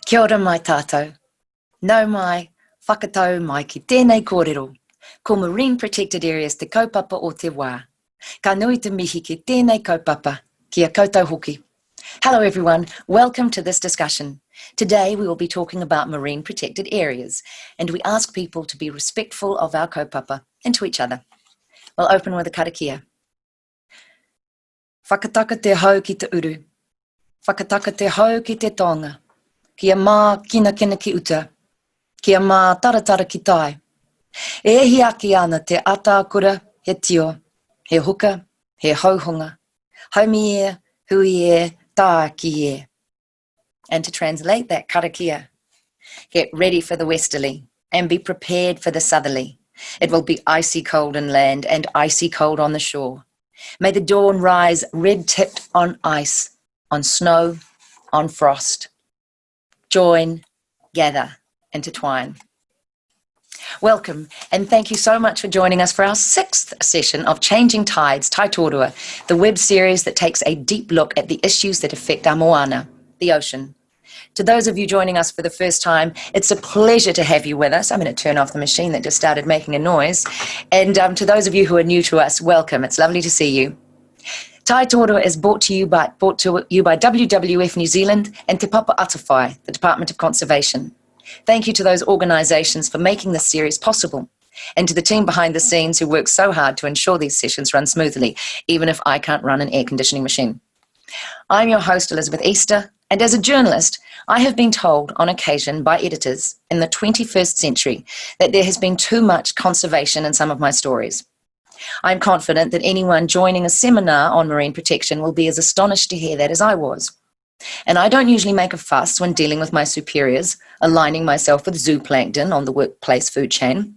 Kia ora mai tātou. Nau mai, whakatau mai ki tēnei kōrero. Ko Marine Protected Areas te kaupapa o te wā. Ka nui te mihi ki tēnei kaupapa, kia koutou hoki. Hello everyone, welcome to this discussion. Today we will be talking about marine protected areas, and we ask people to be respectful of our kaupapa and to each other. We'll open with a karakia. Whakataka te hau ki te uru. Whakataka te hau ki te tonga. Kia mā kina ki uta. Kia mā taratara ki tai. E hi aki ana te atākura, he tio, he huka, he hauhunga. Haumi e, hui e, tā ki e. And to translate that karakia, get ready for the westerly and be prepared for the southerly. It will be icy cold inland and icy cold on the shore. May the dawn rise red-tipped on ice, on snow, on frost. Join, gather, intertwine. Welcome, and thank you so much for joining us for our 6th session of Changing Tides, Tai Tōrua, the web series that takes a deep look at the issues that affect our moana, the ocean. To those of you joining us for the first time, it's a pleasure to have you with us. I'm going to turn off the machine that just started making a noise. And to those of you who are new to us, welcome. It's lovely to see you. Tai Tōrua is brought to you by WWF-New Zealand and Te Papa Atawhai, the Department of Conservation. Thank you to those organisations for making this series possible, and to the team behind the scenes who work so hard to ensure these sessions run smoothly, even if I can't run an air conditioning machine. I'm your host, Elisabeth Easter, and as a journalist, I have been told on occasion by editors in the 21st century that there has been too much conservation in some of my stories. I'm confident that anyone joining a seminar on marine protection will be as astonished to hear that as I was. And I don't usually make a fuss when dealing with my superiors, aligning myself with zooplankton on the workplace food chain.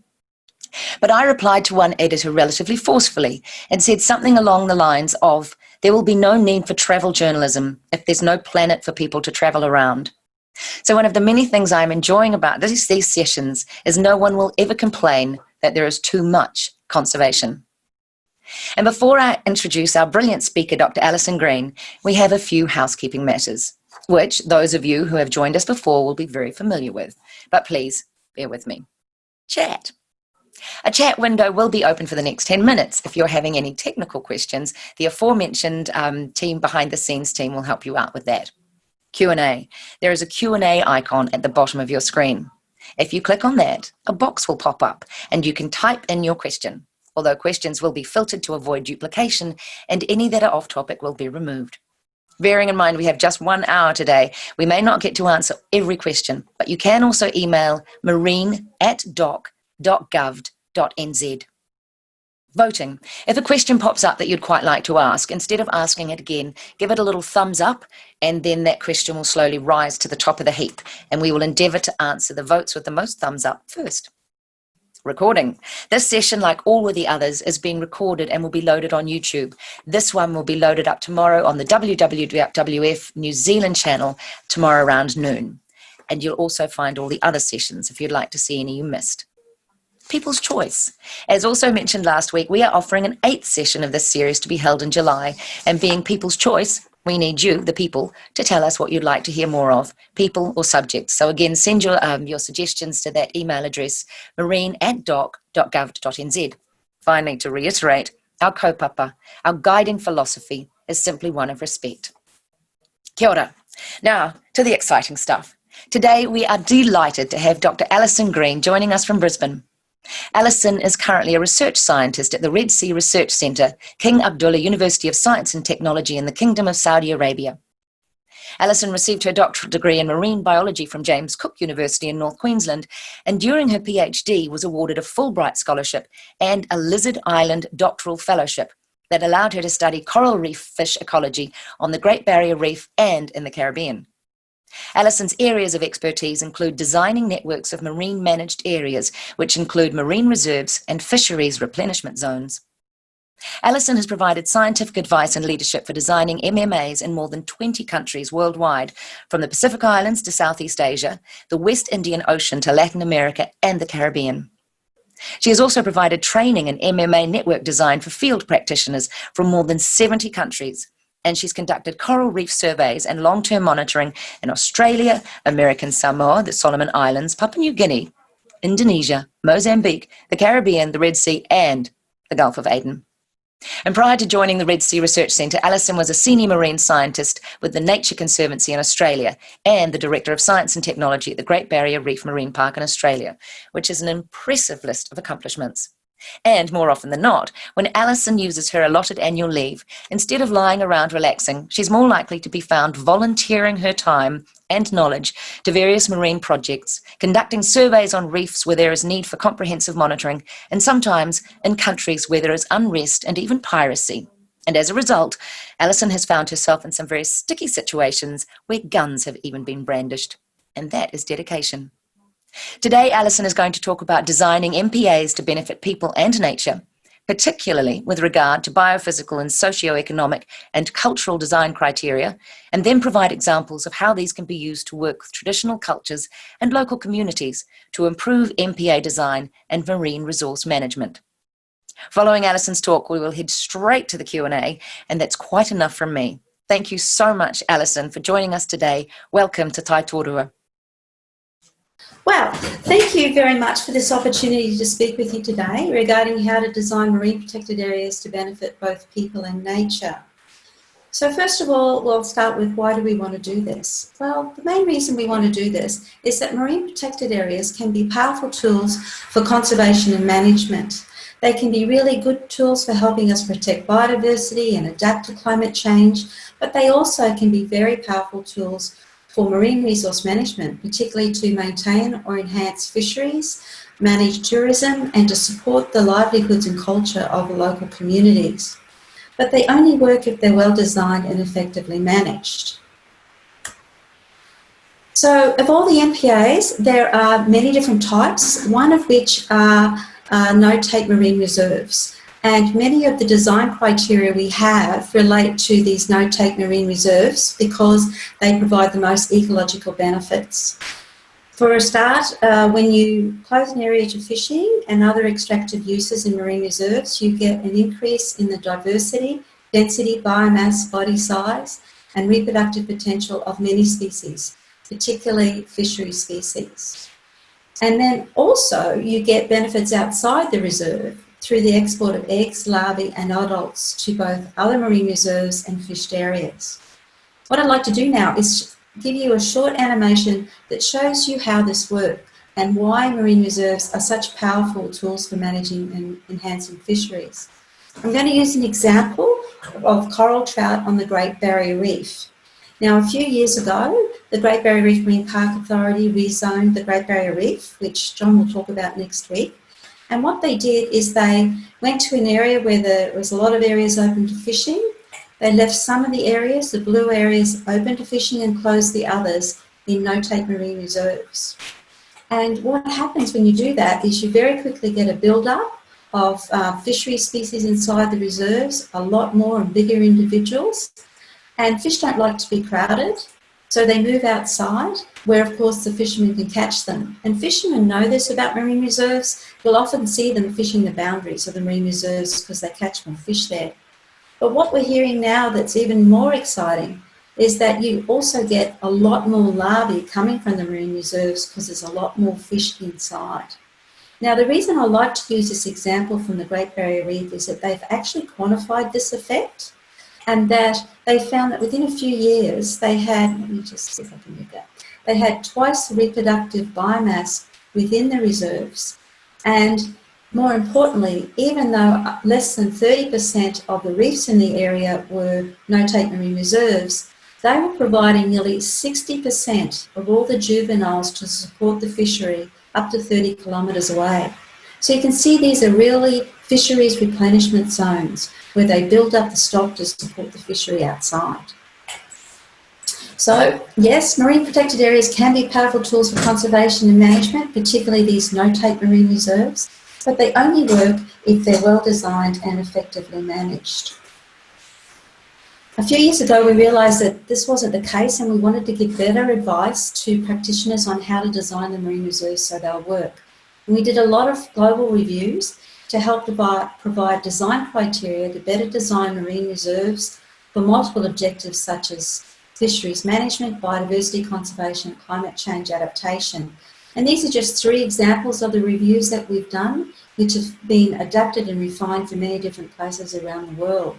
But I replied to one editor relatively forcefully and said something along the lines of, there will be no need for travel journalism if there's no planet for people to travel around. So one of the many things I'm enjoying about these sessions is no one will ever complain that there is too much conservation. And before I introduce our brilliant speaker, Dr. Alison Green, we have a few housekeeping matters, which those of you who have joined us before will be very familiar with. But please, bear with me. Chat. A chat window will be open for the next 10 minutes. If you're having any technical questions, the aforementioned team behind the scenes team will help you out with that. Q&A. There is a Q&A icon at the bottom of your screen. If you click on that, a box will pop up and you can type in your question. Although questions will be filtered to avoid duplication, and any that are off topic will be removed. Bearing in mind we have just 1 hour today, we may not get to answer every question, but you can also email marine@doc.gov.nz. Voting. If a question pops up that you'd quite like to ask, instead of asking it again, give it a little thumbs up, and then that question will slowly rise to the top of the heap, and we will endeavour to answer the votes with the most thumbs up first. Recording. This session, like all of the others, is being recorded and will be loaded on YouTube. This one will be loaded up tomorrow on the WWF-New Zealand channel tomorrow around noon. And you'll also find all the other sessions if you'd like to see any you missed. People's Choice. As also mentioned last week, we are offering an 8th session of this series to be held in July. And being People's Choice, we need you, the people, to tell us what you'd like to hear more of, people or subjects. So again, send your suggestions to that email address, marine@doc.gov.nz. Finally, to reiterate, our kaupapa, our guiding philosophy is simply one of respect. Kia ora. Now, to the exciting stuff. Today, we are delighted to have Dr. Alison Green joining us from Brisbane. Alison is currently a research scientist at the Red Sea Research Centre, King Abdullah University of Science and Technology in the Kingdom of Saudi Arabia. Alison received her doctorate degree in marine biology from James Cook University in North Queensland, and during her PhD was awarded a Fulbright scholarship and a Lizard Island doctoral fellowship that allowed her to study coral reef fish ecology on the Great Barrier Reef and in the Caribbean. Alison's areas of expertise include designing networks of marine managed areas, which include marine reserves and fisheries replenishment zones. Alison has provided scientific advice and leadership for designing MMAs in more than 20 countries worldwide, from the Pacific Islands to Southeast Asia, the West Indian Ocean to Latin America and the Caribbean. She has also provided training in MMA network design for field practitioners from more than 70 countries and she's conducted coral reef surveys and long-term monitoring in Australia, American Samoa, the Solomon Islands, Papua New Guinea, Indonesia, Mozambique, the Caribbean, the Red Sea, and the Gulf of Aden. And prior to joining the Red Sea Research Centre, Alison was a senior marine scientist with the Nature Conservancy in Australia and the Director of Science and Technology at the Great Barrier Reef Marine Park in Australia, which is an impressive list of accomplishments. And more often than not, when Alison uses her allotted annual leave, instead of lying around relaxing, she's more likely to be found volunteering her time and knowledge to various marine projects, conducting surveys on reefs where there is need for comprehensive monitoring, and sometimes in countries where there is unrest and even piracy. And as a result, Alison has found herself in some very sticky situations where guns have even been brandished. And that is dedication. Today, Alison is going to talk about designing MPAs to benefit people and nature, particularly with regard to biophysical and socio-economic and cultural design criteria, and then provide examples of how these can be used to work with traditional cultures and local communities to improve MPA design and marine resource management. Following Alison's talk, we will head straight to the Q&A, and that's quite enough from me. Thank you so much, Alison, for joining us today. Welcome to Tai Tōrua. Well, thank you very much for this opportunity to speak with you today regarding how to design marine protected areas to benefit both people and nature. So first of all, we'll start with why do we want to do this? Well, the main reason we want to do this is that marine protected areas can be powerful tools for conservation and management. They can be really good tools for helping us protect biodiversity and adapt to climate change, but they also can be very powerful tools for marine resource management, particularly to maintain or enhance fisheries, manage tourism, and to support the livelihoods and culture of the local communities. But they only work if they're well designed and effectively managed. So of all the MPAs, there are many different types, one of which are no-take marine reserves. And many of the design criteria we have relate to these no-take marine reserves because they provide the most ecological benefits. For a start, when you close an area to fishing and other extractive uses in marine reserves, you get an increase in the diversity, density, biomass, body size, and reproductive potential of many species, particularly fishery species. And then also you get benefits outside the reserve through the export of eggs, larvae and adults to both other marine reserves and fished areas. What I'd like to do now is give you a short animation that shows you how this works and why marine reserves are such powerful tools for managing and enhancing fisheries. I'm going to use an example of coral trout on the Great Barrier Reef. Now, a few years ago, the Great Barrier Reef Marine Park Authority rezoned the Great Barrier Reef, which John will talk about next week. And what they did is they went to an area where there was a lot of areas open to fishing. They left some of the areas, the blue areas, open to fishing and closed the others in no-take marine reserves. And what happens when you do that is you very quickly get a build-up of fishery species inside the reserves, a lot more and bigger individuals. And fish don't like to be crowded, so they move outside, where of course the fishermen can catch them. And fishermen know this about marine reserves. You'll often see them fishing the boundaries of the marine reserves because they catch more fish there. But what we're hearing now that's even more exciting is that you also get a lot more larvae coming from the marine reserves because there's a lot more fish inside. Now, the reason I like to use this example from the Great Barrier Reef is that they've actually quantified this effect, and that they found that within a few years they had, let me just see if I can move that, they had twice the reproductive biomass within the reserves. And more importantly, even though less than 30% of the reefs in the area were no-take marine reserves, they were providing nearly 60% of all the juveniles to support the fishery up to 30 kilometres away. So you can see these are really fisheries replenishment zones where they build up the stock to support the fishery outside. So yes, marine protected areas can be powerful tools for conservation and management, particularly these no-take marine reserves, but they only work if they're well designed and effectively managed. A few years ago, we realised that this wasn't the case, and we wanted to give better advice to practitioners on how to design the marine reserves so they'll work. And we did a lot of global reviews to help provide design criteria to better design marine reserves for multiple objectives such as fisheries management, biodiversity conservation, climate change adaptation. And these are just 3 examples of the reviews that we've done, which have been adapted and refined for many different places around the world.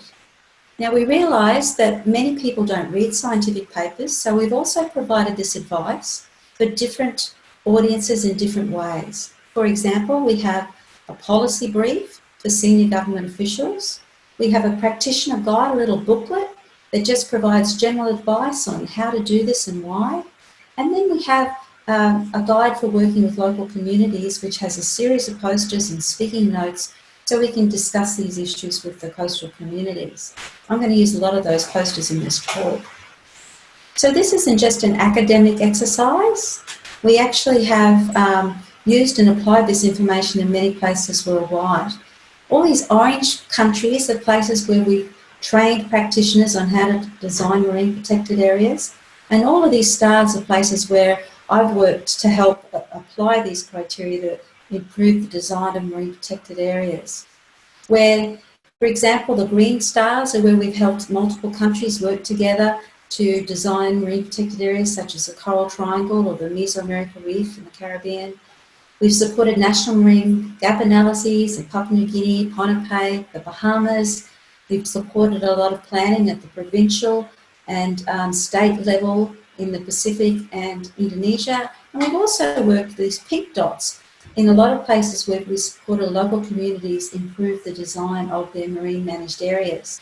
Now, we realise that many people don't read scientific papers, so we've also provided this advice for different audiences in different ways. For example, we have a policy brief for senior government officials. We have a practitioner guide, a little booklet that just provides general advice on how to do this and why. And then we have a guide for working with local communities, which has a series of posters and speaking notes so we can discuss these issues with the coastal communities. I'm going to use a lot of those posters in this talk. So this isn't just an academic exercise. We actually have used and applied this information in many places worldwide. All these orange countries are places where we've trained practitioners on how to design marine protected areas. And all of these stars are places where I've worked to help apply these criteria to improve the design of marine protected areas. Where, for example, the green stars are where we've helped multiple countries work together to design marine protected areas such as the Coral Triangle or the Mesoamerican Reef in the Caribbean. We've supported national marine gap analyses in Papua New Guinea, Ponape, the Bahamas. We've supported a lot of planning at the provincial and state level in the Pacific and Indonesia. And we've also worked these pink dots in a lot of places where we supported local communities improve the design of their marine managed areas.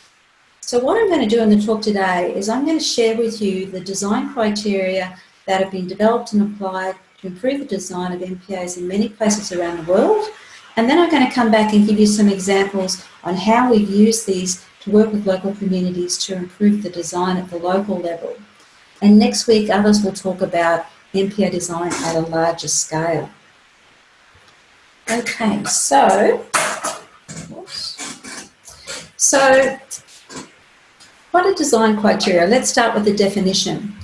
So what I'm going to do in the talk today is I'm going to share with you the design criteria that have been developed and applied to improve the design of MPAs in many places around the world. And then I'm going to come back and give you some examples on how we've used these to work with local communities to improve the design at the local level. And next week, others will talk about MPA design at a larger scale. Okay, so what are design criteria? Let's start with the definition.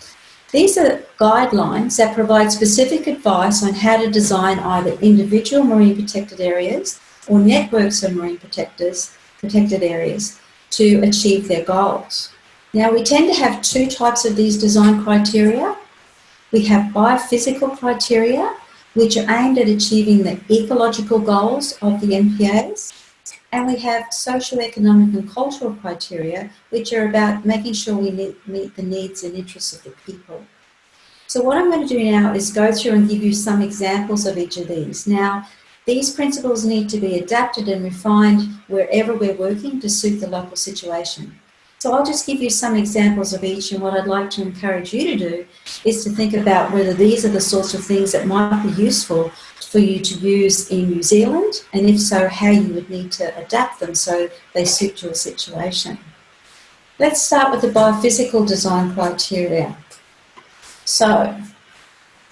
These are guidelines that provide specific advice on how to design either individual marine protected areas or networks of marine protected areas to achieve their goals. Now, we tend to have 2 types of these design criteria. We have biophysical criteria, which are aimed at achieving the ecological goals of the MPAs. And we have socioeconomic and cultural criteria, which are about making sure we meet the needs and interests of the people. So what I'm going to do now is go through and give you some examples of each of these. Now, these principles need to be adapted and refined wherever we're working to suit the local situation. So I'll just give you some examples of each, and what I'd like to encourage you to do is to think about whether these are the sorts of things that might be useful for you to use in New Zealand, and if so, how you would need to adapt them so they suit your situation. Let's start with the biophysical design criteria. So,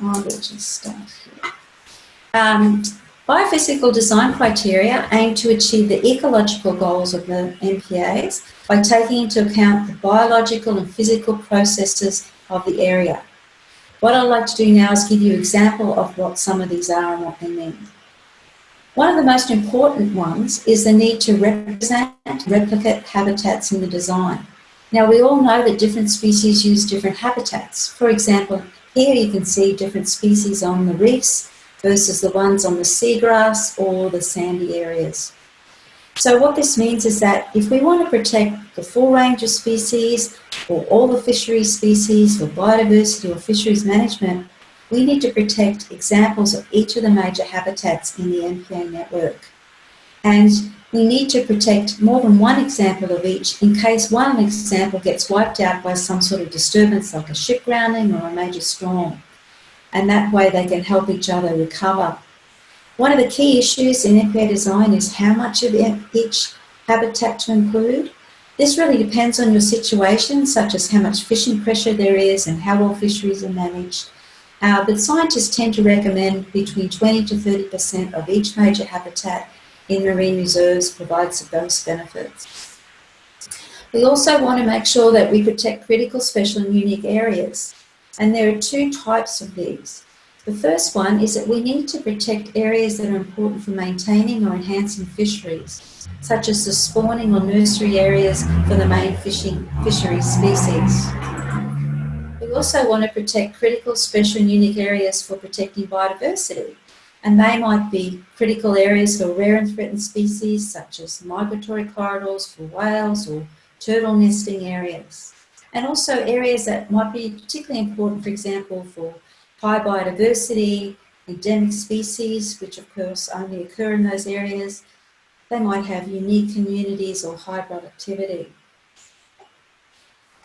I will just start here. Biophysical design criteria aim to achieve the ecological goals of the MPAs by taking into account the biological and physical processes of the area. What I'd like to do now is give you an example of what some of these are and what they mean. One of the most important ones is the need to represent replicate habitats in the design. Now, we all know that different species use different habitats. For example, here you can see different species on the reefs versus the ones on the seagrass or the sandy areas. So what this means is that if we want to protect the full range of species or all the fisheries species for biodiversity or fisheries management, we need to protect examples of each of the major habitats in the MPA network. And we need to protect more than one example of each in case one example gets wiped out by some sort of disturbance like a ship grounding or a major storm. And that way they can help each other recover. One of the key issues in MPA design is how much of each habitat to include. This really depends on your situation, such as how much fishing pressure there is and how well fisheries are managed. But scientists tend to recommend between 20 to 30% of each major habitat in marine reserves provides those benefits. We also want to make sure that we protect critical, special and unique areas. And there are 2 types of these. The The first one is that we need to protect areas that are important for maintaining or enhancing fisheries, such as the spawning or nursery areas for the main fisheries species. We also want to protect critical, special and unique areas for protecting biodiversity, and they might be critical areas for rare and threatened species, such as migratory corridors for whales or turtle nesting areas, and also areas that might be particularly important, for example, for high biodiversity, endemic species, which of course only occur in those areas. They might have unique communities or high productivity.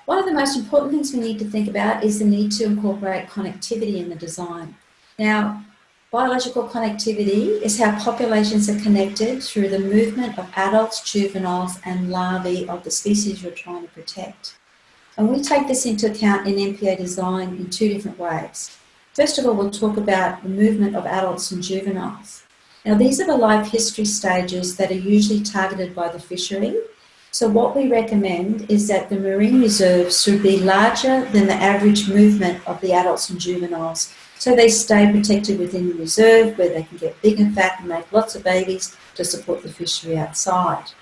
One of the most important things we need to think about is the need to incorporate connectivity in the design. Now, biological connectivity is how populations are connected through the movement of adults, juveniles and larvae of the species you're trying to protect. And we take this into account in MPA design in two different ways. First of all, we'll talk about the movement of adults and juveniles. Now, these are the life history stages that are usually targeted by the fishery. So what we recommend is that the marine reserves should be larger than the average movement of the adults and juveniles, so they stay protected within the reserve where they can get big and fat and make lots of babies to support the fishery outside.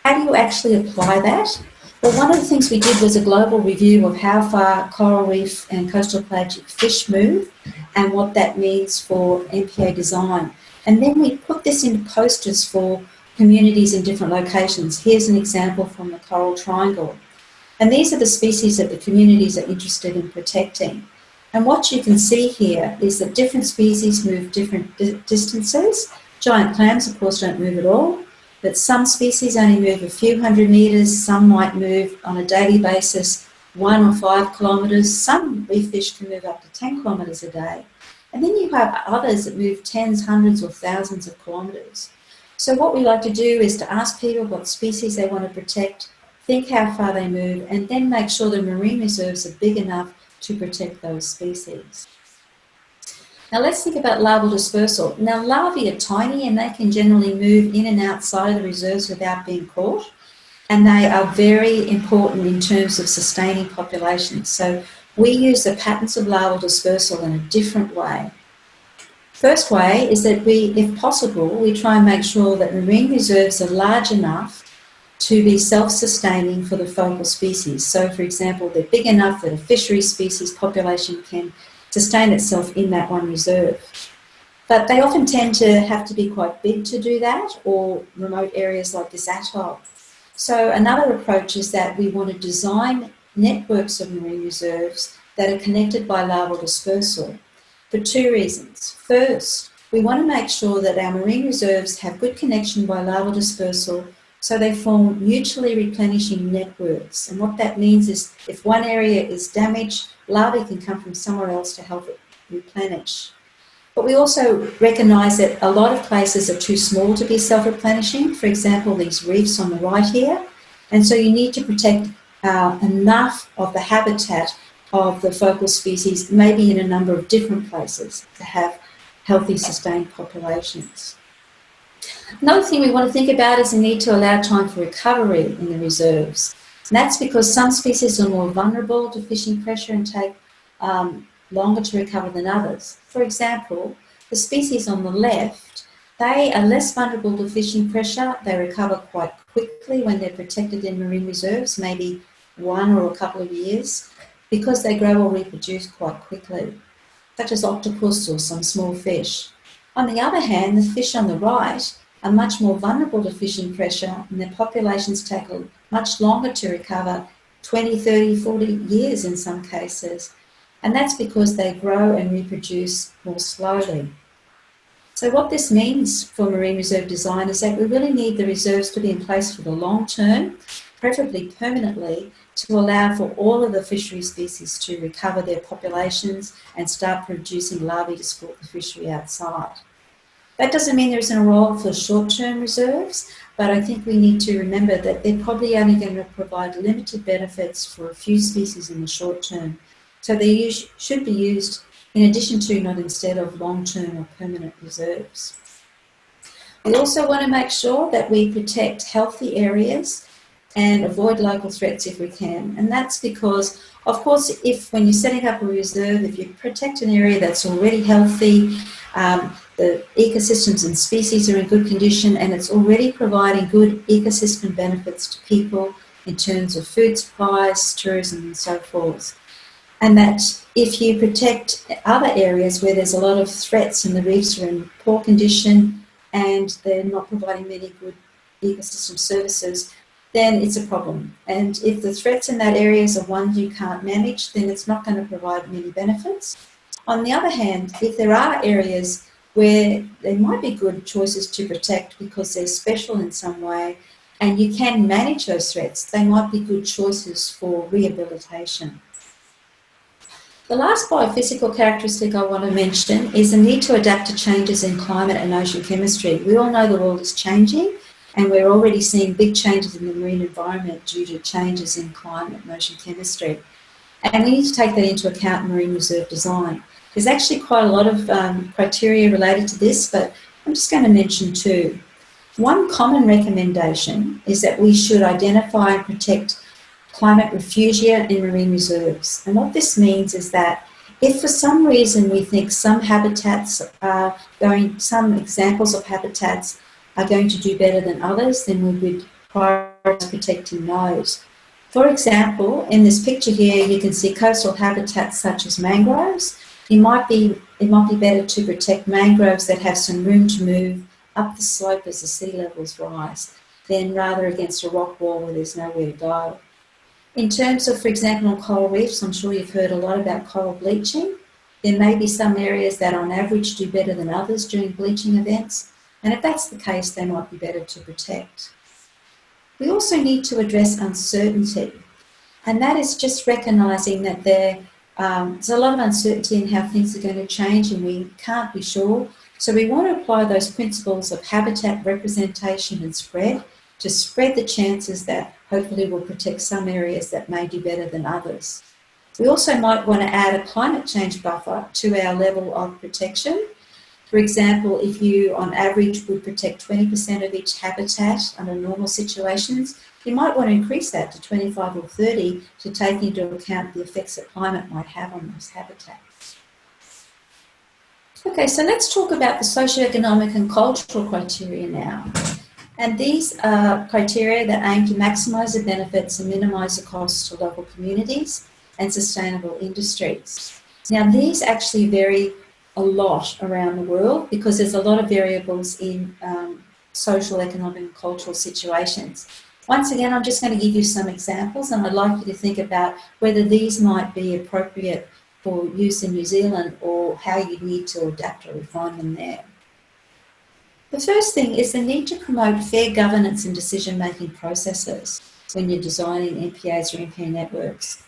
How do you actually apply that? Well, one of the things we did was a global review of how far coral reef and coastal pelagic fish move and what that means for MPA design. And then we put this into posters for communities in different locations. Here's an example from the Coral Triangle. And these are the species that the communities are interested in protecting. And what you can see here is that different species move different distances. Giant clams, of course, don't move at all, but some species only move a few hundred metres, some might move on a daily basis 1 or 5 kilometres, some reef fish can move up to 10 kilometres a day. And then you have others that move tens, hundreds or thousands of kilometres. So what we like to do is to ask people what species they want to protect, think how far they move, and then make sure the marine reserves are big enough to protect those species. Now let's think about larval dispersal. Now larvae are tiny and they can generally move in and outside of the reserves without being caught, and they are very important in terms of sustaining populations. So we use the patterns of larval dispersal in a different way. First way is that we, if possible, we try and make sure that marine reserves are large enough to be self-sustaining for the focal species. So, for example, they're big enough that a fishery species population can sustain itself in that one reserve. But they often tend to have to be quite big to do that, or remote areas like this atoll. So another approach is that we want to design networks of marine reserves that are connected by larval dispersal, for two reasons. First, we want to make sure that our marine reserves have good connection by larval dispersal, so they form mutually replenishing networks. And what that means is if one area is damaged, larvae can come from somewhere else to help it replenish. But we also recognise that a lot of places are too small to be self-replenishing. For example, these reefs on the right here. And so you need to protect enough of the habitat of the focal species, maybe in a number of different places, to have healthy, sustained populations. Another thing we want to think about is the need to allow time for recovery in the reserves. And that's because some species are more vulnerable to fishing pressure and take longer to recover than others. For example, the species on the left, they are less vulnerable to fishing pressure. They recover quite quickly when they're protected in marine reserves, maybe 1 or a couple of years, because they grow or reproduce quite quickly, such as octopus or some small fish. On the other hand, the fish on the right are much more vulnerable to fishing pressure, and their populations take much longer to recover, 20, 30, 40 years in some cases. And that's because they grow and reproduce more slowly. So what this means for marine reserve design is that we really need the reserves to be in place for the long term, preferably permanently, to allow for all of the fishery species to recover their populations and start producing larvae to support the fishery outside. That doesn't mean there isn't a role for short-term reserves, but I think we need to remember that they're probably only going to provide limited benefits for a few species in the short term. So they should be used in addition to, not instead of, long-term or permanent reserves. We also want to make sure that we protect healthy areas and avoid local threats if we can. And that's because Of course, if when you're setting up a reserve, if you protect an area that's already healthy, the ecosystems and species are in good condition, and it's already providing good ecosystem benefits to people in terms of food supplies, tourism and so forth. And that if you protect other areas where there's a lot of threats and the reefs are in poor condition and they're not providing many good ecosystem services, then it's a problem. And if the threats in that area are ones you can't manage, then it's not going to provide many benefits. On the other hand, if there are areas where there might be good choices to protect because they're special in some way and you can manage those threats, they might be good choices for rehabilitation. The last biophysical characteristic I want to mention is the need to adapt to changes in climate and ocean chemistry. We all know the world is changing, and we're already seeing big changes in the marine environment due to changes in climate and ocean chemistry. And we need to take that into account in marine reserve design. There's actually quite a lot of criteria related to this, but I'm just going to mention two. One common recommendation is that we should identify and protect climate refugia in marine reserves. And what this means is that if for some reason we think some habitats some examples of habitats are going to do better than others, then we would prioritize protecting those. For example, in this picture here, you can see coastal habitats such as mangroves. It might be better to protect mangroves that have some room to move up the slope as the sea levels rise, than rather against a rock wall where there's nowhere to go. In terms of, for example, on coral reefs, I'm sure you've heard a lot about coral bleaching. There may be some areas that on average do better than others during bleaching events, and if that's the case, they might be better to protect. We also need to address uncertainty, and that is just recognising that there's a lot of uncertainty in how things are going to change and we can't be sure. So we want to apply those principles of habitat representation and spread to spread the chances that hopefully will protect some areas that may do better than others. We also might want to add a climate change buffer to our level of protection. For example, if you on average would protect 20% of each habitat under normal situations, you might want to increase that to 25 or 30 to take into account the effects that climate might have on those habitats. Okay, so let's talk about the socioeconomic and cultural criteria now. And these are criteria that aim to maximise the benefits and minimise the costs to local communities and sustainable industries. Now, these actually vary a lot around the world because there's a lot of variables in social, economic and cultural situations. Once again, I'm just going to give you some examples and I'd like you to think about whether these might be appropriate for use in New Zealand or how you need to adapt or refine them there. The first thing is the need to promote fair governance and decision-making processes when you're designing MPAs or MPA networks.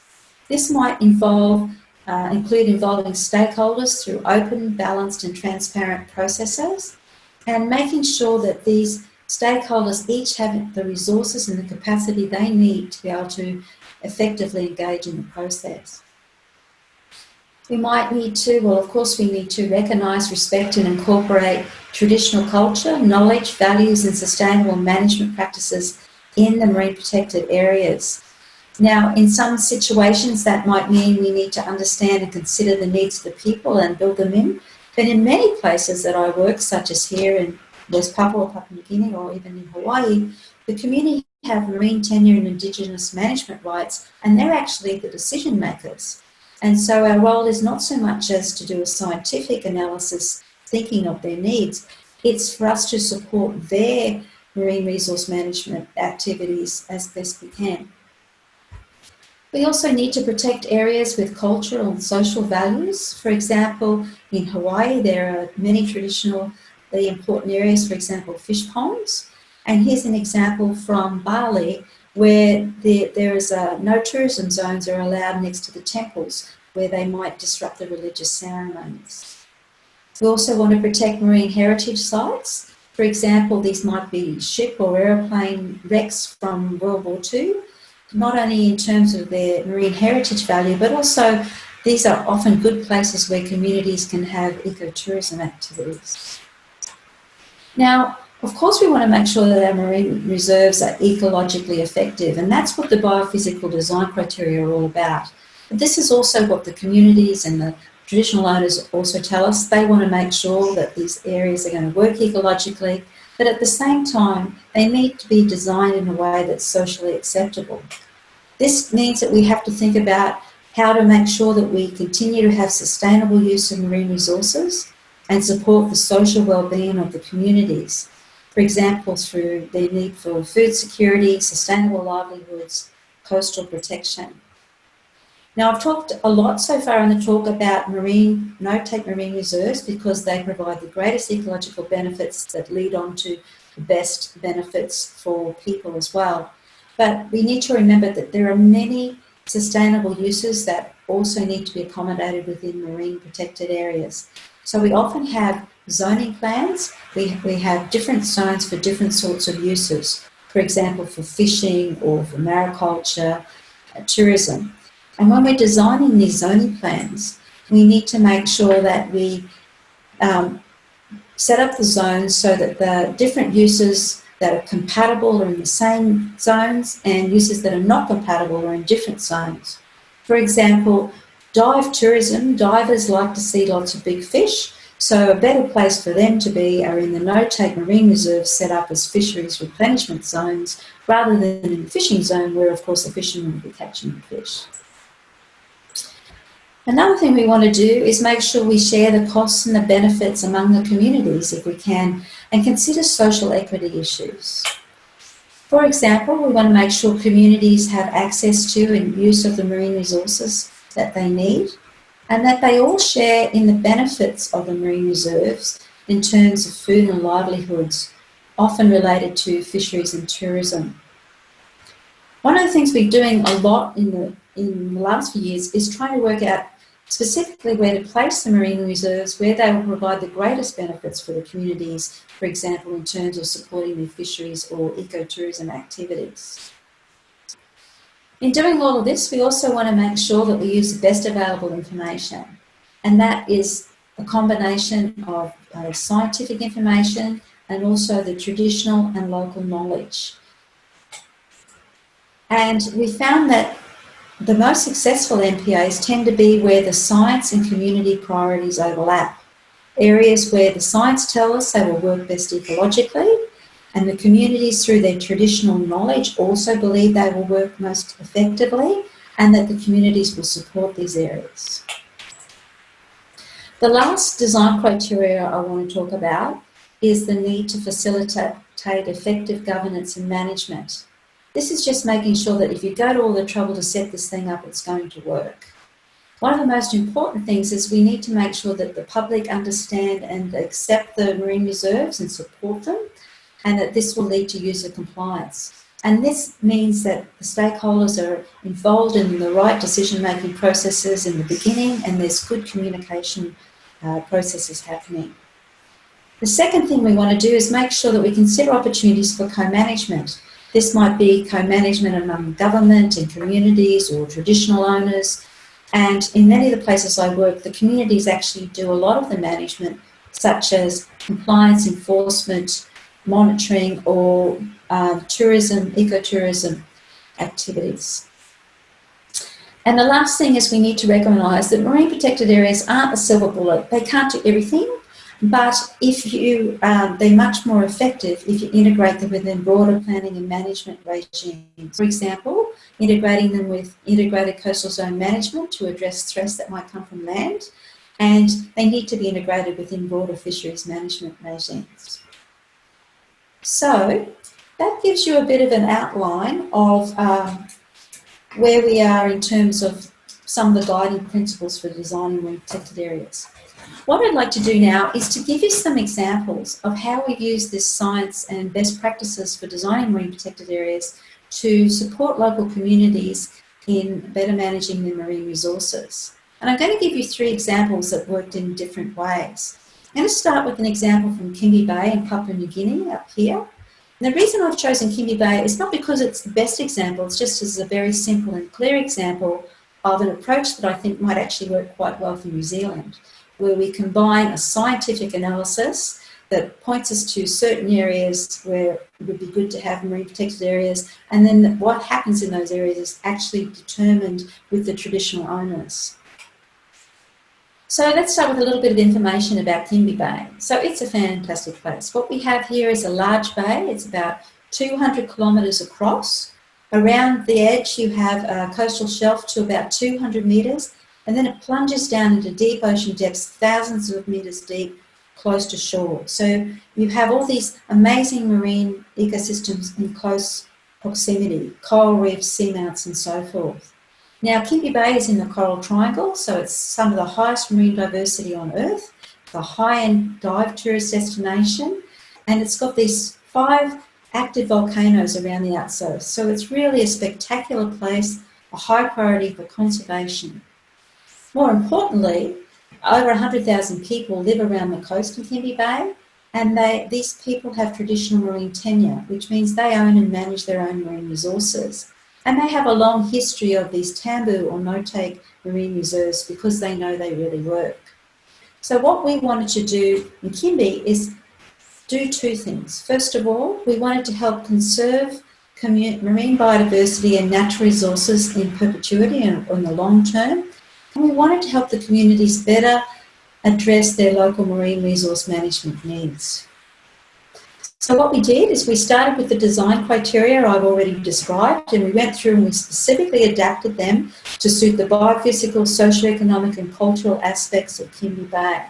This might include involving stakeholders through open, balanced and transparent processes and making sure that these stakeholders each have the resources and the capacity they need to be able to effectively engage in the process. We might need to, well, of course, we need to recognise, respect and incorporate traditional culture, knowledge, values and sustainable management practices in the marine protected areas. Now, in some situations, that might mean we need to understand and consider the needs of the people and build them in. But in many places that I work, such as here in West Papua, Papua New Guinea, or even in Hawaii, the community have marine tenure and Indigenous management rights, and they're actually the decision makers. And so our role is not so much as to do a scientific analysis thinking of their needs, it's for us to support their marine resource management activities as best we can. We also need to protect areas with cultural and social values. For example, in Hawaii, there are many traditionally important areas, for example, fish ponds. And here's an example from Bali, where there is no tourism zones are allowed next to the temples where they might disrupt the religious ceremonies. We also want to protect marine heritage sites. For example, these might be ship or aeroplane wrecks from World War II, not only in terms of their marine heritage value, but also these are often good places where communities can have ecotourism activities. Now, of course, we want to make sure that our marine reserves are ecologically effective, and that's what the biophysical design criteria are all about. But this is also what the communities and the traditional owners also tell us. They want to make sure that these areas are going to work ecologically, but at the same time, they need to be designed in a way that's socially acceptable. This means that we have to think about how to make sure that we continue to have sustainable use of marine resources and support the social well-being of the communities. For example, through their need for food security, sustainable livelihoods, coastal protection. Now, I've talked a lot so far in the talk about no-take marine reserves because they provide the greatest ecological benefits that lead on to the best benefits for people as well. But we need to remember that there are many sustainable uses that also need to be accommodated within marine protected areas. So we often have zoning plans. We have different zones for different sorts of uses, for example, for fishing or for mariculture, tourism. And when we're designing these zoning plans, we need to make sure that we set up the zones so that the different uses that are compatible are in the same zones and uses that are not compatible are in different zones. For example, dive tourism, divers like to see lots of big fish, so a better place for them to be are in the no-take marine reserves set up as fisheries replenishment zones rather than in the fishing zone where, of course, the fishermen will be catching the fish. Another thing we want to do is make sure we share the costs and the benefits among the communities if we can, and consider social equity issues. For example, we want to make sure communities have access to and use of the marine resources that they need, and that they all share in the benefits of the marine reserves in terms of food and livelihoods, often related to fisheries and tourism. One of the things we're doing a lot in the last few years is trying to work out specifically where to place the marine reserves, where they will provide the greatest benefits for the communities, for example, in terms of supporting their fisheries or ecotourism activities. In doing all of this, we also want to make sure that we use the best available information, and that is a combination of scientific information and also the traditional and local knowledge. And we found that the most successful MPAs tend to be where the science and community priorities overlap. Areas where the science tells us they will work best ecologically, and the communities through their traditional knowledge also believe they will work most effectively, and that the communities will support these areas. The last design criteria I want to talk about is the need to facilitate effective governance and management. This is just making sure that if you go to all the trouble to set this thing up, it's going to work. One of the most important things is we need to make sure that the public understand and accept the marine reserves and support them, and that this will lead to user compliance. And this means that the stakeholders are involved in the right decision-making processes in the beginning, and there's good communication processes happening. The second thing we want to do is make sure that we consider opportunities for co-management. This might be co-management among government and communities or traditional owners. And in many of the places I work, the communities actually do a lot of the management, such as compliance enforcement, monitoring, or tourism, ecotourism activities. And the last thing is we need to recognise that marine protected areas aren't a silver bullet. They can't do everything. But if they're much more effective if you integrate them within broader planning and management regimes. For example, integrating them with integrated coastal zone management to address threats that might come from land, and they need to be integrated within broader fisheries management regimes. So that gives you a bit of an outline of where we are in terms of some of the guiding principles for designing marine protected areas. What I'd like to do now is to give you some examples of how we use this science and best practices for designing marine protected areas to support local communities in better managing their marine resources. And I'm going to give you 3 examples that worked in different ways. I'm going to start with an example from Kimbe Bay in Papua New Guinea up here. And the reason I've chosen Kimbe Bay is not because it's the best example, it's just as a very simple and clear example of an approach that I think might actually work quite well for New Zealand, where we combine a scientific analysis that points us to certain areas where it would be good to have marine protected areas, and then what happens in those areas is actually determined with the traditional owners. So let's start with a little bit of information about Kimbe Bay. So it's a fantastic place. What we have here is a large bay. It's about 200 kilometres across. Around the edge you have a coastal shelf to about 200 metres, and then it plunges down into deep ocean depths, thousands of metres deep, close to shore. So you have all these amazing marine ecosystems in close proximity, coral reefs, seamounts and so forth. Now Kimbe Bay is in the Coral Triangle, so it's some of the highest marine diversity on Earth, the high-end dive tourist destination, and it's got these 5 active volcanoes around the outside. So it's really a spectacular place, a high priority for conservation. More importantly, over 100,000 people live around the coast of Kimbe Bay, and these people have traditional marine tenure, which means they own and manage their own marine resources. And they have a long history of these tambu or no-take marine reserves because they know they really work. So what we wanted to do in Kimbe is do 2 things. First of all, we wanted to help conserve marine biodiversity and natural resources in perpetuity and in the long term. And we wanted to help the communities better address their local marine resource management needs. So what we did is we started with the design criteria I've already described, and we went through and we specifically adapted them to suit the biophysical, socioeconomic and cultural aspects of Kimbe Bay.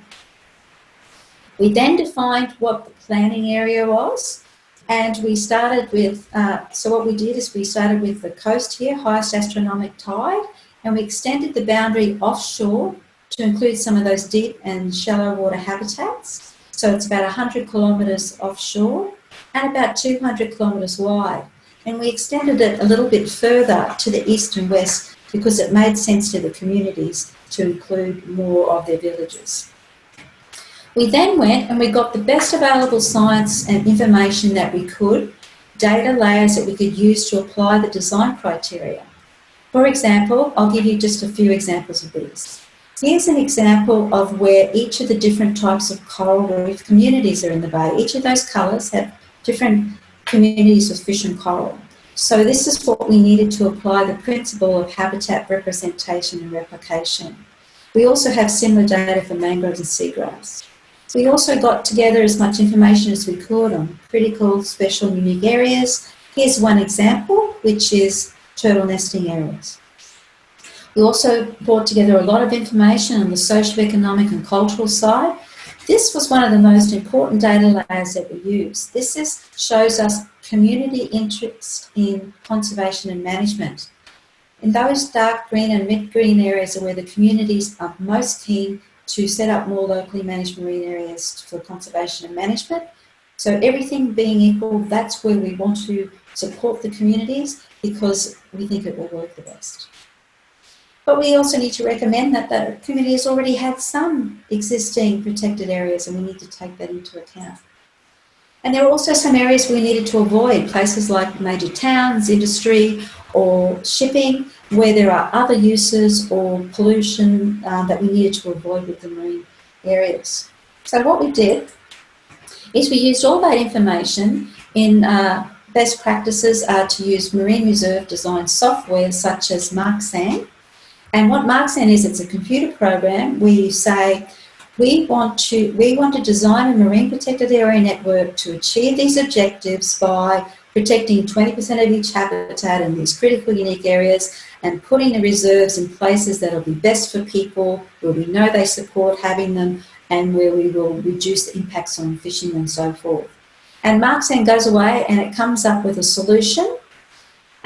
We then defined what the planning area was, and we started with, so what we did is we started with the coast here, highest astronomic tide, and we extended the boundary offshore to include some of those deep and shallow water habitats. So it's about 100 kilometres offshore and about 200 kilometres wide. And we extended it a little bit further to the east and west because it made sense to the communities to include more of their villages. We then went and we got the best available science and information that we could, data layers that we could use to apply the design criteria. For example, I'll give you just a few examples of these. Here's an example of where each of the different types of coral reef communities are in the bay. Each of those colours have different communities of fish and coral. So this is what we needed to apply the principle of habitat representation and replication. We also have similar data for mangroves and seagrass. We also got together as much information as we could on critical, special, and unique areas. Here's one example, which is turtle nesting areas. We also brought together a lot of information on the socioeconomic and cultural side. This was one of the most important data layers that we used. This shows us community interest in conservation and management. In those dark green and mid-green areas are where the communities are most keen to set up more locally managed marine areas for conservation and management. So everything being equal, that's where we want to support the communities because we think it will work the best. But we also need to recommend that the communities already had some existing protected areas and we need to take that into account. And there are also some areas we needed to avoid, places like major towns, industry or shipping, where there are other uses or pollution that we needed to avoid with the marine areas. So what we did is we used all that information in best practices to use marine reserve design software such as MarkSan. And what MarkSan is, it's a computer program where you say, we want to design a marine protected area network to achieve these objectives by protecting 20% of each habitat in these critical unique areas and putting the reserves in places that will be best for people, where we know they support having them and where we will reduce the impacts on fishing and so forth. And MarkSan goes away and it comes up with a solution,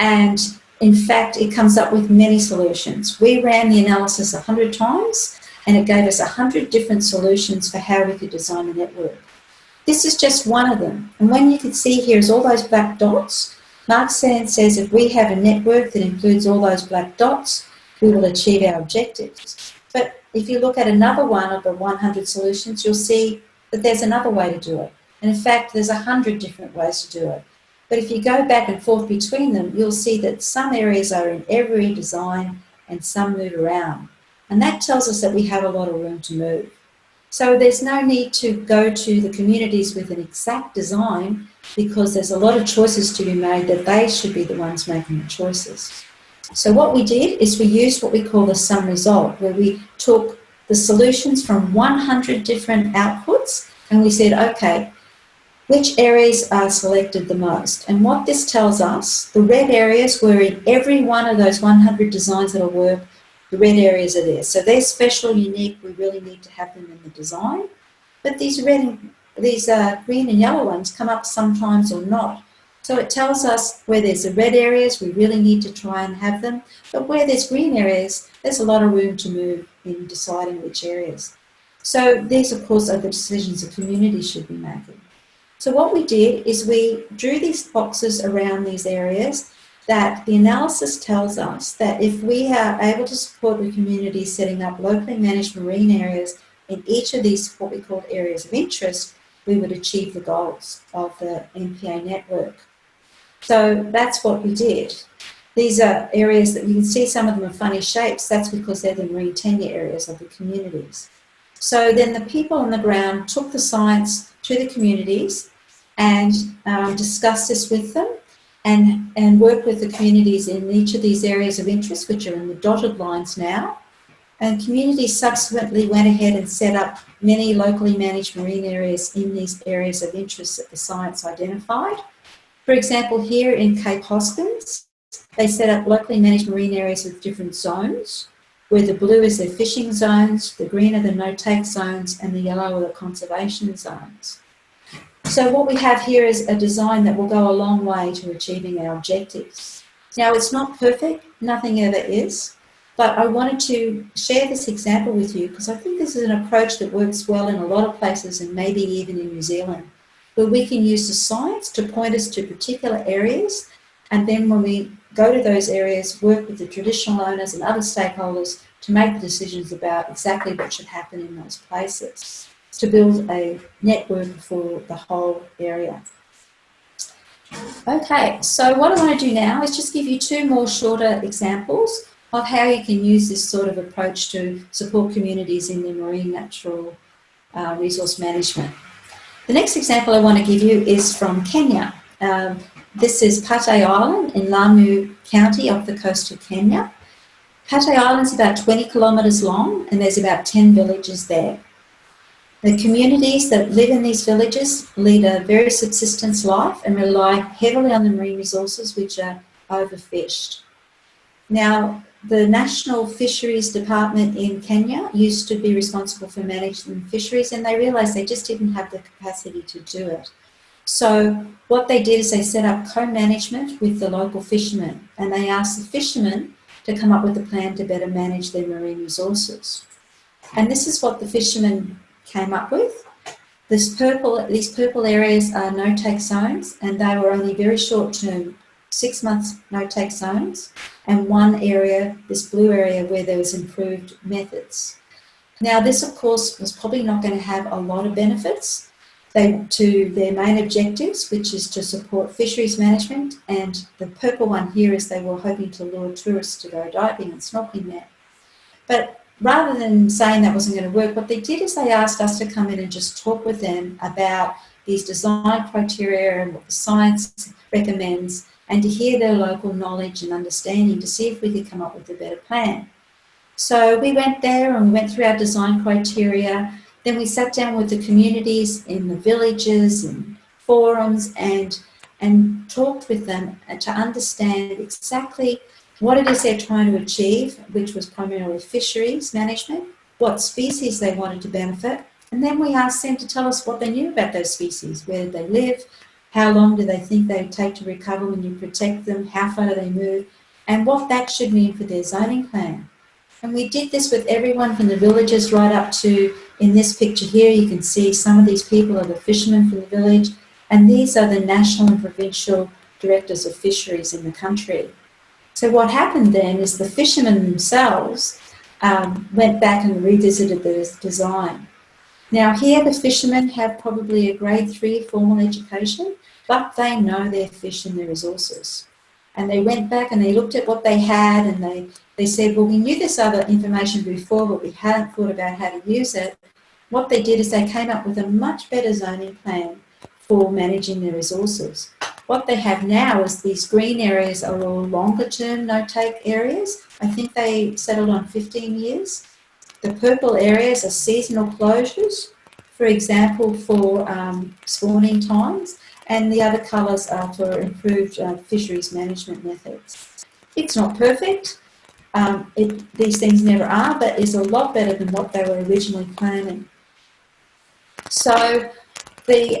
and in fact it comes up with many solutions. We ran the analysis 100 times and it gave us 100 different solutions for how we could design a network. This is just one of them. And when you can see here is all those black dots, MarkSan says if we have a network that includes all those black dots, we will achieve our objectives. But if you look at another one of the 100 solutions, you'll see that there's another way to do it. And in fact, there's 100 different ways to do it. But if you go back and forth between them, you'll see that some areas are in every design and some move around. And that tells us that we have a lot of room to move. So there's no need to go to the communities with an exact design, because there's a lot of choices to be made that they should be the ones making the choices. So what we did is we used what we call the sum result, where we took the solutions from 100 different outputs and we said, okay, which areas are selected the most? And what this tells us, the red areas were in every one of those 100 designs that will work, the red areas are there. So they're special, unique, we really need to have them in the design. But these green and yellow ones come up sometimes or not. So it tells us where there's the red areas, we really need to try and have them. But where there's green areas, there's a lot of room to move in deciding which areas. So these, of course, are the decisions the community should be making. So what we did is we drew these boxes around these areas that the analysis tells us that if we are able to support the community setting up locally managed marine areas in each of these what we call areas of interest, we would achieve the goals of the MPA network. So that's what we did. These are areas that you can see, some of them are funny shapes. That's because they're the marine tenure areas of the communities. So then the people on the ground took the science to the communities and discussed this with them and worked with the communities in each of these areas of interest, which are in the dotted lines now. And communities subsequently went ahead and set up many locally managed marine areas in these areas of interest that the science identified. For example, here in Cape Hoskins, they set up locally managed marine areas with different zones, where the blue is their fishing zones, the green are the no-take zones, and the yellow are the conservation zones. So what we have here is a design that will go a long way to achieving our objectives. Now, it's not perfect, nothing ever is, but I wanted to share this example with you because I think this is an approach that works well in a lot of places and maybe even in New Zealand, where we can use the science to point us to particular areas, and then when we go to those areas, work with the traditional owners and other stakeholders to make the decisions about exactly what should happen in those places, to build a network for the whole area. Okay, so what I want to do now is just give you two more shorter examples of how you can use this sort of approach to support communities in their marine natural resource management. The next example I want to give you is from Kenya. This is Pate Island in Lamu County off the coast of Kenya. Pate Island is about 20 kilometres long and there's about 10 villages there. The communities that live in these villages lead a very subsistence life and rely heavily on the marine resources which are overfished. Now, the National Fisheries Department in Kenya used to be responsible for managing fisheries, and they realised they just didn't have the capacity to do it. So what they did is they set up co-management with the local fishermen, and they asked the fishermen to come up with a plan to better manage their marine resources. And this is what the fishermen came up with. These purple areas are no-take zones, and they were only very short-term, 6 months no-take zones, and one area, this blue area, where there was improved methods. Now, this, of course, was probably not going to have a lot of benefits to their main objectives, which is to support fisheries management, and the purple one here is they were hoping to lure tourists to go diving and snorkeling there. But rather than saying that wasn't going to work, what they did is they asked us to come in and just talk with them about these design criteria and what the science recommends, and to hear their local knowledge and understanding to see if we could come up with a better plan. So we went there and we went through our design criteria. Then we sat down with the communities in the villages and forums and talked with them to understand exactly what it is they're trying to achieve, which was primarily fisheries management, what species they wanted to benefit, and then we asked them to tell us what they knew about those species, where did they live, how long do they think they would take to recover when you protect them, how far do they move, and what that should mean for their zoning plan. And we did this with everyone from the villages right up to, in this picture here, you can see some of these people are the fishermen from the village, and these are the national and provincial directors of fisheries in the country. So what happened then is the fishermen themselves went back and revisited the design. Now here the fishermen have probably a grade 3 formal education, but they know their fish and their resources. And they went back and they looked at what they had and they said, well, we knew this other information before, but we hadn't thought about how to use it. what they did is they came up with a much better zoning plan for managing their resources. What they have now is these green areas are all longer-term no-take areas. I think they settled on 15 years. The purple areas are seasonal closures, for example, for spawning times, and the other colours are for improved fisheries management methods. It's not perfect. These things never are, but it's a lot better than what they were originally planning. So the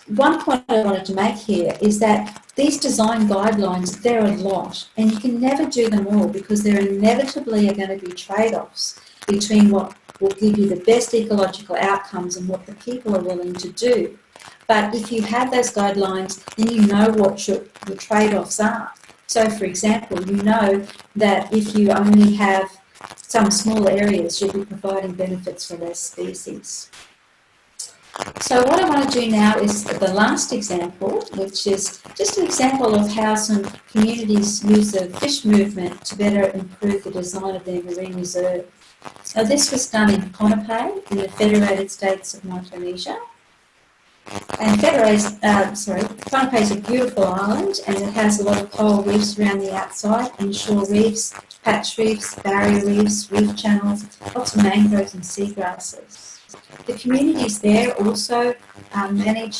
one point I wanted to make here is that these design guidelines, they're a lot, and you can never do them all because there inevitably are going to be trade-offs between what will give you the best ecological outcomes and what the people are willing to do. But if you have those guidelines, then you know what the trade-offs are. So, for example, you know that if you only have some small areas, you'll be providing benefits for less species. So what I want to do now is the last example, which is just an example of how some communities use the fish movement to better improve the design of their marine reserve. Now this was done in Ponape in the Federated States of Micronesia. And Ponape is a beautiful island and it has a lot of coral reefs around the outside, inshore reefs, patch reefs, barrier reefs, reef channels, lots of mangroves and seagrasses. The communities there also have marine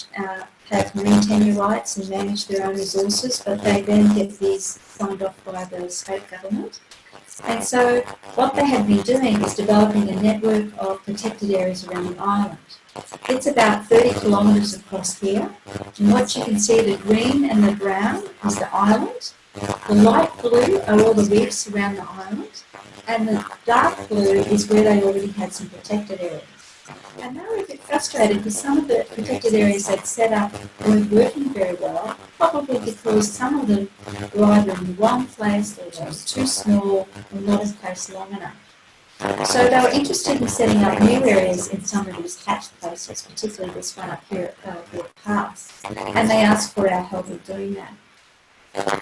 tenure rights and manage their own resources, but they then get these signed off by the state government. And so what they have been doing is developing a network of protected areas around the island. It's about 30 kilometres across here, and what you can see, the green and the brown is the island, the light blue are all the reefs around the island, and the dark blue is where they already had some protected areas. And they were a bit frustrated because some of the protected areas they'd set up weren't working very well, probably because some of them were either in the wrong place or they were too small or not in place long enough. So they were interested in setting up new areas in some of these catch places, particularly this one up here at Port Pass, and they asked for our help in doing that.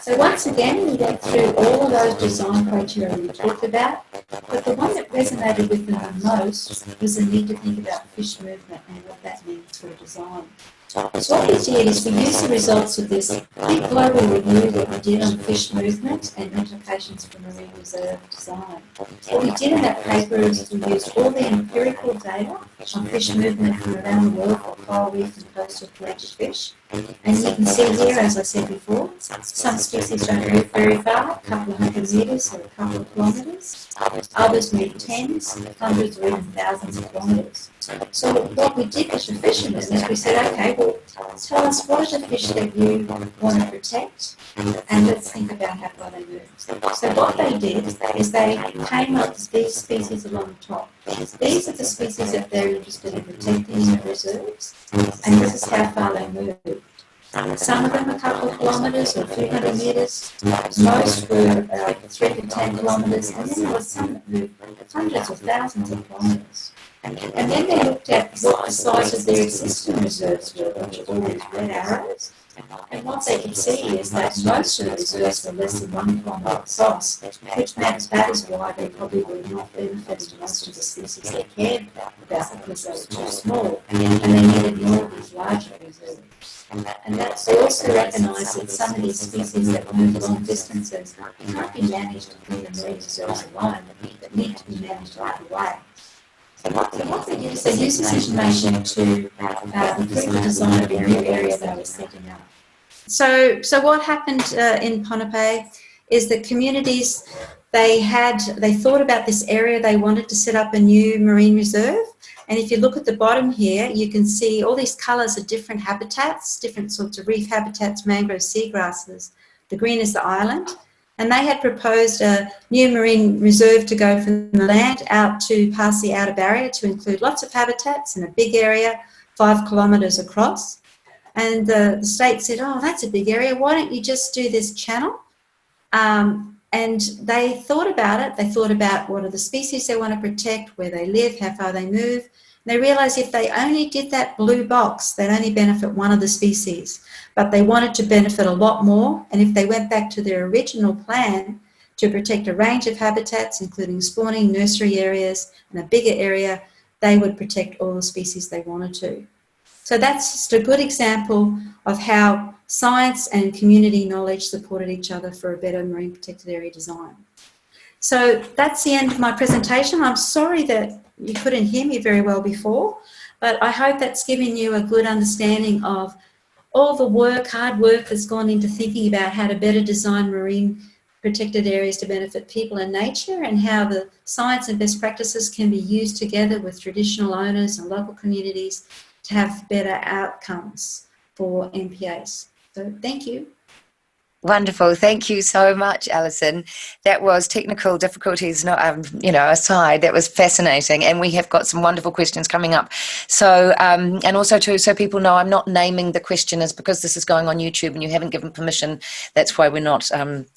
So once again, we went through all of those design criteria we talked about, but the one that resonated with them the most was the need to think about fish movement and what that means for design. So what we did is we used the results of this big global review that we did on fish movement and implications for marine reserve design. What we did in that paper is we used all the empirical data on fish movement from around the world for coral reef and coastal pelagic fish. And you can see here, as I said before, some species don't move very far, a couple of 100 metres or a couple of kilometres. Others move tens, hundreds or even thousands of kilometres. So what we did with the fishermen is we said, okay, well, tell us what are the fish that you want to protect, and let's think about how far they move. So what they did is they came up with these species along the top. These are the species that they're interested in protecting in the reserves, and this is how far they move. Some of them a couple of kilometres or a few hundred metres, most were 3 to 10 kilometres, and then there were some that moved hundreds or thousands of kilometres. And then they looked at what the size of their existing reserves were, which are all these red arrows. And what they could see is that most of the reserves were less than 1 kilometre across, which meant that is why they probably were not benefiting most of the species they cared about because they were too small, and they needed more of these larger reserves. And that's also recognised that some of these species that move long distances can't be managed in the marine reserves alone, but need to be managed right away. So what they did is they used this information to improve the design of a new area they were setting up. So what happened in Ponape is that communities, they thought about this area, they wanted to set up a new marine reserve. And if you look at the bottom here, you can see all these colours are different habitats, different sorts of reef habitats, mangrove, seagrasses. The green is the island. And they had proposed a new marine reserve to go from the land out to past the outer barrier to include lots of habitats in a big area, 5 kilometres across. And the state said, oh, that's a big area. Why don't you just do this channel? And they thought about it. They thought about what are the species they want to protect, where they live, how far they move. And they realised if they only did that blue box, they'd only benefit one of the species. But they wanted to benefit a lot more. And if they went back to their original plan to protect a range of habitats, including spawning, nursery areas, and a bigger area, they would protect all the species they wanted to. So that's just a good example of how science and community knowledge supported each other for a better marine protected area design. So that's the end of my presentation. I'm sorry that you couldn't hear me very well before, but I hope that's given you a good understanding of all the work, hard work that's gone into thinking about how to better design marine protected areas to benefit people and nature, and how the science and best practices can be used together with traditional owners and local communities to have better outcomes for MPAs. So thank you. Wonderful. Thank you so much, Alison. That was technical difficulties, aside. That was fascinating. And we have got some wonderful questions coming up. So, and also too, so people know I'm not naming the questioners because this is going on YouTube and you haven't given permission. That's why we're not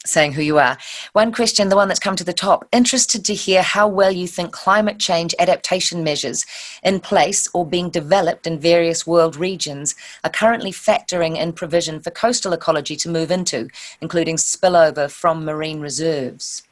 saying who you are. One question, the one that's come to the top, interested to hear how well you think climate change adaptation measures in place or being developed in various world regions are currently factoring in provision for coastal ecology to move into, including spillover from marine reserves.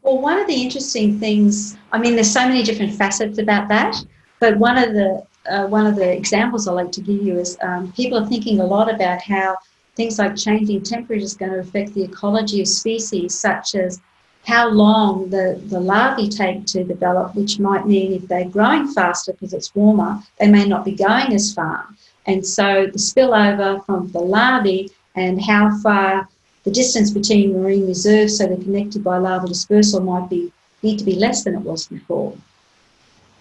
Well, one of the interesting things, I mean, there's so many different facets about that, but one of the examples I like to give you is people are thinking a lot about how things like changing temperature is going to affect the ecology of species, such as how long the larvae take to develop, which might mean if they're growing faster because it's warmer, they may not be going as far. And so the spillover from the larvae and how far the distance between marine reserves, so they're connected by larval dispersal, might need to be less than it was before.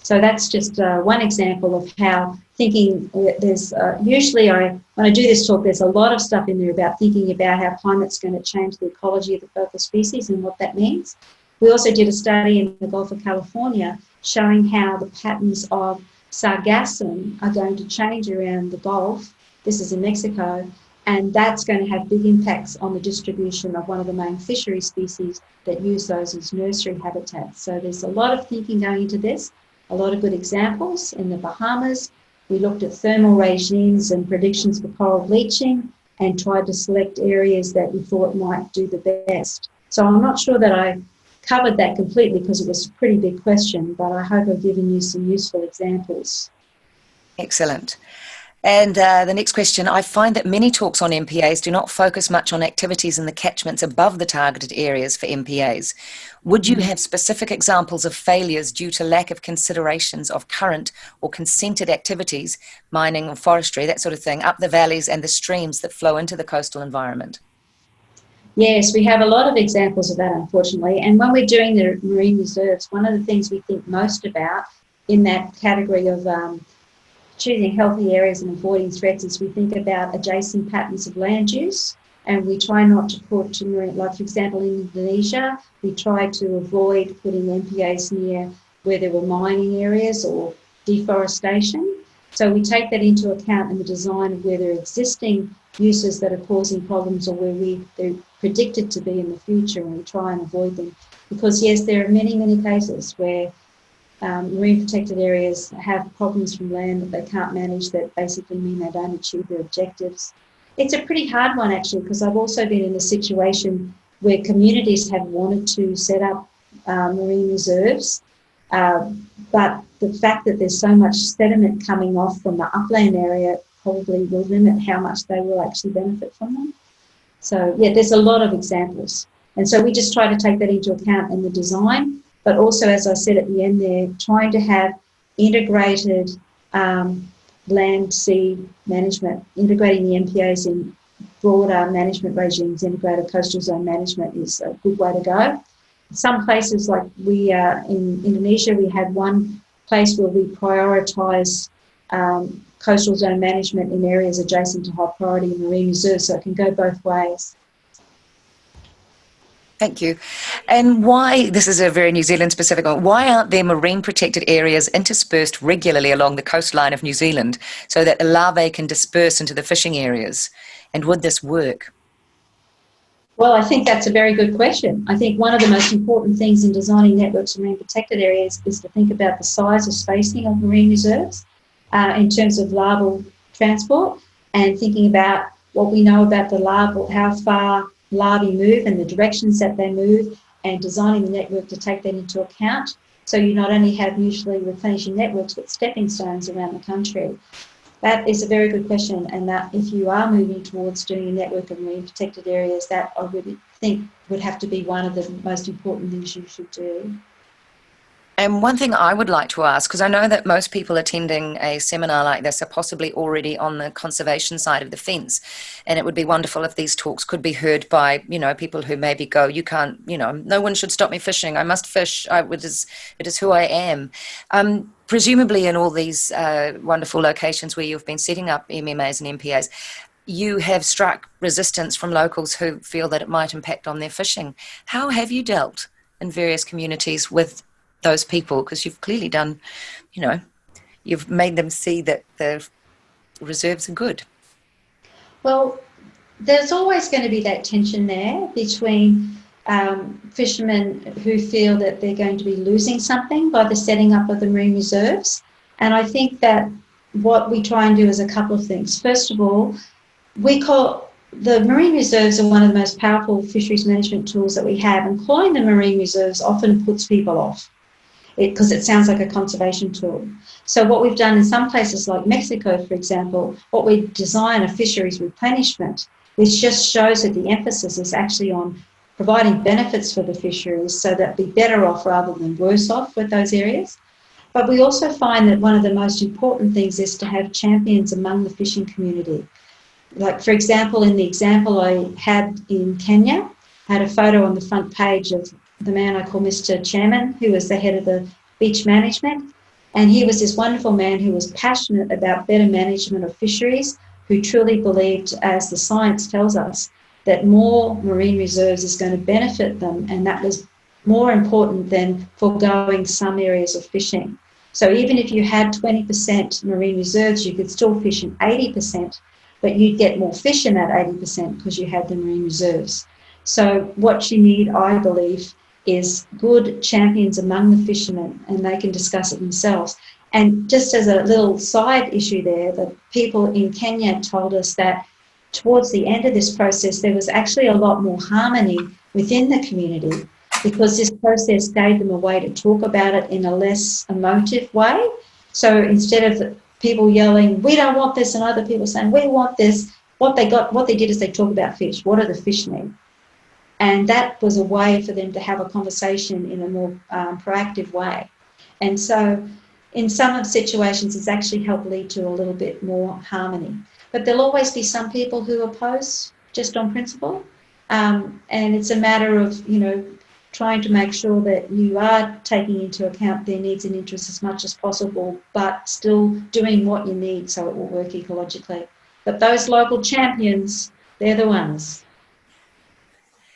So that's just one example of how thinking. There's usually when I do this talk, there's a lot of stuff in there about thinking about how climate's going to change the ecology of the local species and what that means. We also did a study in the Gulf of California showing how the patterns of sargassum are going to change around the Gulf. This is in Mexico. And that's going to have big impacts on the distribution of one of the main fishery species that use those as nursery habitats. So there's a lot of thinking going into this, a lot of good examples. In the Bahamas, we looked at thermal regimes and predictions for coral bleaching and tried to select areas that we thought might do the best. So I'm not sure that I covered that completely because it was a pretty big question, but I hope I've given you some useful examples. Excellent. And the next question, I find that many talks on MPAs do not focus much on activities in the catchments above the targeted areas for MPAs. Would you have specific examples of failures due to lack of considerations of current or consented activities, mining or forestry, that sort of thing, up the valleys and the streams that flow into the coastal environment? Yes, we have a lot of examples of that, unfortunately. And when we're doing the marine reserves, one of the things we think most about in that category of choosing healthy areas and avoiding threats is we think about adjacent patterns of land use, and we try not to put to marine, like for example in Indonesia, we try to avoid putting MPAs near where there were mining areas or deforestation. So we take that into account in the design of where there are existing uses that are causing problems or where they're predicted to be in the future, and we try and avoid them. Because yes, there are many, many cases where marine protected areas have problems from land that they can't manage that basically mean they don't achieve their objectives. It's a pretty hard one actually, because I've also been in a situation where communities have wanted to set up marine reserves, but the fact that there's so much sediment coming off from the upland area probably will limit how much they will actually benefit from them. So yeah, there's a lot of examples. And so we just try to take that into account in the design, but also, as I said at the end there, trying to have integrated land sea management, integrating the MPAs in broader management regimes, integrated coastal zone management is a good way to go. Some places like in Indonesia, we had one place where we prioritise coastal zone management in areas adjacent to high priority marine reserves, so it can go both ways. Thank you. And why, this is a very New Zealand specific one, why aren't there marine protected areas interspersed regularly along the coastline of New Zealand so that the larvae can disperse into the fishing areas? And would this work? Well, I think that's a very good question. I think one of the most important things in designing networks of marine protected areas is to think about the size of spacing of marine reserves in terms of larval transport, and thinking about what we know about the larval, how far larvae move and the directions that they move, and designing the network to take that into account. So you not only have mutually replenishing networks, but stepping stones around the country. That is a very good question, and that if you are moving towards doing a network of marine protected areas, that I would think would have to be one of the most important things you should do. And one thing I would like to ask, because I know that most people attending a seminar like this are possibly already on the conservation side of the fence, and it would be wonderful if these talks could be heard by, people who maybe go, you can't, no one should stop me fishing, I must fish, it is who I am. Presumably in all these wonderful locations where you've been setting up MMAs and MPAs, you have struck resistance from locals who feel that it might impact on their fishing. How have you dealt in various communities with those people? Because you've clearly done, you've made them see that the reserves are good. Well, there's always going to be that tension there between fishermen who feel that they're going to be losing something by the setting up of the marine reserves. And I think that what we try and do is a couple of things. First of all, the marine reserves are one of the most powerful fisheries management tools that we have, and calling them marine reserves often puts people off because it sounds like a conservation tool. So what we've done in some places like Mexico, for example, what we design a fisheries replenishment, which just shows that the emphasis is actually on providing benefits for the fisheries so that be better off rather than worse off with those areas. But we also find that one of the most important things is to have champions among the fishing community. Like, for example, in the example I had in Kenya, I had a photo on the front page of the man I call Mr. Chairman, who was the head of the beach management. And he was this wonderful man who was passionate about better management of fisheries, who truly believed, as the science tells us, that more marine reserves is going to benefit them, and that was more important than foregoing some areas of fishing. So even if you had 20% marine reserves, you could still fish in 80%, but you'd get more fish in that 80% because you had the marine reserves. So what you need, I believe, is good champions among the fishermen, and they can discuss it themselves. And just as a little side issue there, the people in Kenya told us that towards the end of this process, there was actually a lot more harmony within the community because this process gave them a way to talk about it in a less emotive way. So instead of people yelling, we don't want this, and other people saying, we want this, what they did is they talk about fish. What do the fish need? And that was a way for them to have a conversation in a more proactive way. And so in some of the situations, it's actually helped lead to a little bit more harmony. But there'll always be some people who oppose just on principle. And it's a matter of, trying to make sure that you are taking into account their needs and interests as much as possible, but still doing what you need so it will work ecologically. But those local champions, they're the ones.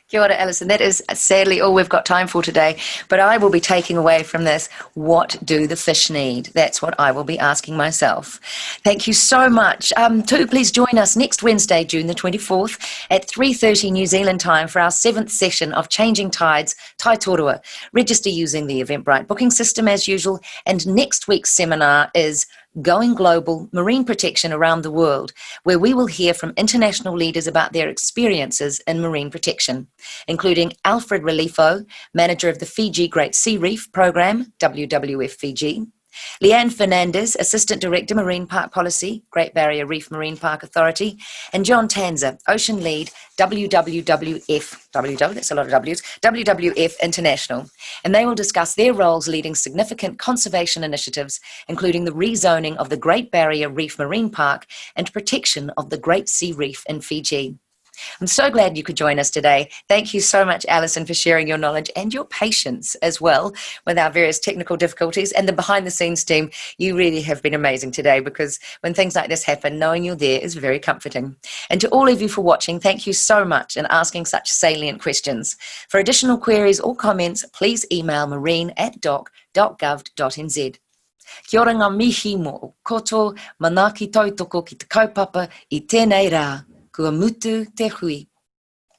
Kia ora, Alison. That is sadly all we've got time for today, but I will be taking away from this, what do the fish need? That's what I will be asking myself. Thank you so much. Do please join us next Wednesday, June the 24th at 3:30 New Zealand time for our 7th session of Changing Tides, Tai Tōrua. Register using the Eventbrite booking system as usual, and next week's seminar is Going Global, Marine Protection Around the World, where we will hear from international leaders about their experiences in marine protection, including Alfred Relifo, manager of the Fiji Great Sea Reef Program, WWF Fiji, Leanne Fernandez, Assistant Director, Marine Park Policy, Great Barrier Reef Marine Park Authority, and John Tanzer, Ocean Lead, that's a lot of W's, WWF International. And they will discuss their roles leading significant conservation initiatives, including the rezoning of the Great Barrier Reef Marine Park and protection of the Great Sea Reef in Fiji. I'm so glad you could join us today. Thank you so much, Alison, for sharing your knowledge and your patience as well with our various technical difficulties. And the behind-the-scenes team, you really have been amazing today, because when things like this happen, knowing you're there is very comforting. And to all of you for watching, thank you so much and asking such salient questions. For additional queries or comments, please email marine@doc.gov.nz. Kia ora ngā mihi mo o koto, manaki tautoko ki te kaupapa I tēnei rā. Kua mutu te hui.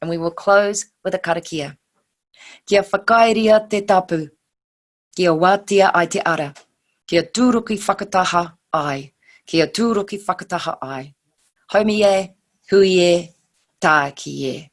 And we will close with a karakia. Kia whakairia te tapu. Kia wātia ai te ara. Kia tūroki whakataha ai. Kia tūroki whakataha ai. Haumi e, hui e, tā ki e.